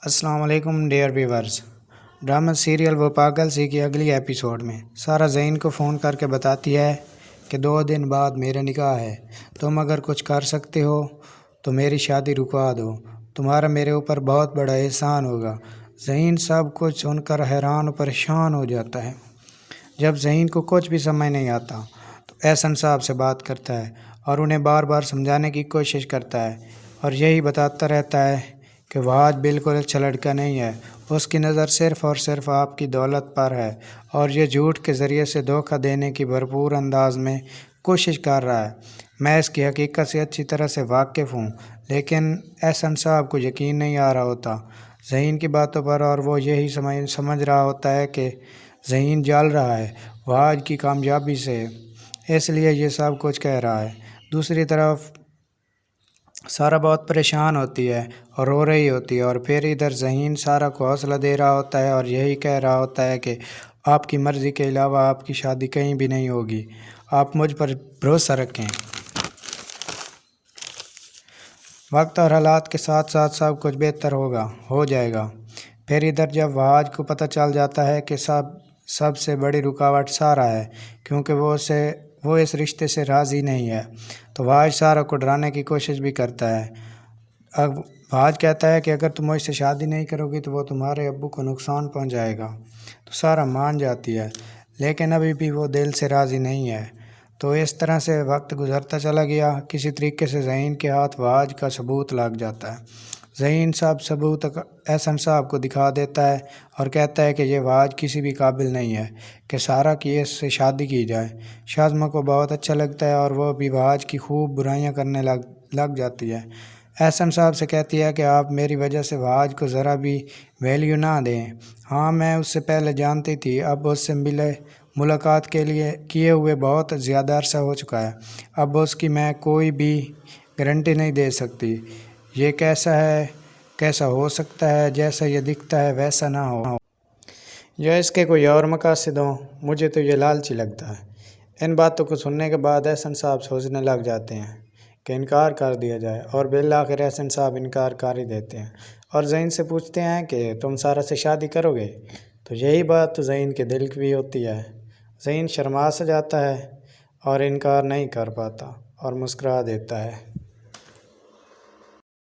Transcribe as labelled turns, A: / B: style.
A: السلام علیکم dear viewers. Drama serial وہ پاگل سی کی اگلی ایپیسوڈ میں سارا زین کو فون کر کے بتاتی ہے کہ 2 دن بعد میرے نکاح ہے، تم اگر کچھ کر سکتے ہو تو میری شادی رکوا دو، تمہارا میرے اوپر بہت بڑا احسان ہوگا۔ زین سب کچھ سن کر حیران و پریشان ہو جاتا ہے۔ جب زین کو کچھ بھی سمجھ نہیں آتا تو احسن صاحب سے بات کرتا ہے اور انہیں بار بار سمجھانے کی کوشش کرتا ہے اور یہی بتاتا رہتا ہے کہ وہاج بالکل اچھا لڑکا نہیں ہے، اس کی نظر صرف اور صرف آپ کی دولت پر ہے اور یہ جھوٹ کے ذریعے سے دھوکہ دینے کی بھرپور انداز میں کوشش کر رہا ہے۔ میں اس کی حقیقت سے اچھی طرح سے واقف ہوں، لیکن احسن صاحب کو یقین نہیں آ رہا ہوتا ذہین کی باتوں پر، اور وہ یہی سمجھ رہا ہوتا ہے کہ ذہین جل رہا ہے وہاج کی کامیابی سے، اس لیے یہ سب کچھ کہہ رہا ہے۔ دوسری طرف سارا بہت پریشان ہوتی ہے اور رو رہی ہوتی ہے، اور پھر ادھر ذہین سارا کو حوصلہ دے رہا ہوتا ہے اور یہی کہہ رہا ہوتا ہے کہ آپ کی مرضی کے علاوہ آپ کی شادی کہیں بھی نہیں ہوگی، آپ مجھ پر بھروسہ رکھیں۔ وقت اور حالات کے ساتھ ساتھ سب کچھ بہتر ہو جائے گا۔ پھر ادھر جب وہاج کو پتہ چل جاتا ہے کہ سب سے بڑی رکاوٹ سارا ہے، کیونکہ وہ اس رشتے سے راضی نہیں ہے، تو وہاج سارا کو ڈرانے کی کوشش بھی کرتا ہے۔ اب وہاج کہتا ہے کہ اگر تم مجھ سے شادی نہیں کرو گی تو وہ تمہارے ابو کو نقصان پہنچائے گا، تو سارا مان جاتی ہے، لیکن ابھی بھی وہ دل سے راضی نہیں ہے۔ تو اس طرح سے وقت گزرتا چلا گیا۔ کسی طریقے سے ذہین کے ہاتھ وہاج کا ثبوت لگ جاتا ہے۔ ذہین سب ثبوت احسن صاحب کو دکھا دیتا ہے اور کہتا ہے کہ یہ وہاج کسی بھی قابل نہیں ہے کہ سارا کی اس سے شادی کی جائے۔ شازمہ کو بہت اچھا لگتا ہے اور وہ بھی وہاج کی خوب برائیاں کرنے لگ جاتی ہے۔ احسن صاحب سے کہتی ہے کہ آپ میری وجہ سے وہاج کو ذرا بھی ویلیو نہ دیں۔ ہاں، میں اس سے پہلے جانتی تھی، اب اس سے ملاقات کے لیے کیے ہوئے بہت زیادہ عرصہ ہو چکا ہے، اب اس کی میں کوئی بھی گارنٹی نہیں دے سکتی۔ یہ کیسا ہو سکتا ہے جیسا یہ دکھتا ہے ویسا نہ ہو، یا اس کے کوئی اور مقاصد ہوں، مجھے تو یہ لالچی لگتا ہے۔ ان باتوں کو سننے کے بعد احسن صاحب سوچنے لگ جاتے ہیں کہ انکار کر دیا جائے، اور بالآخر احسن صاحب انکار کر ہی دیتے ہیں اور ذہین سے پوچھتے ہیں کہ تم سارا سے شادی کرو گے؟ تو یہی بات تو ذہین کے دل کی بھی ہوتی ہے۔ ذہین شرما سا جاتا ہے اور انکار نہیں کر پاتا اور مسکرا دیتا ہے۔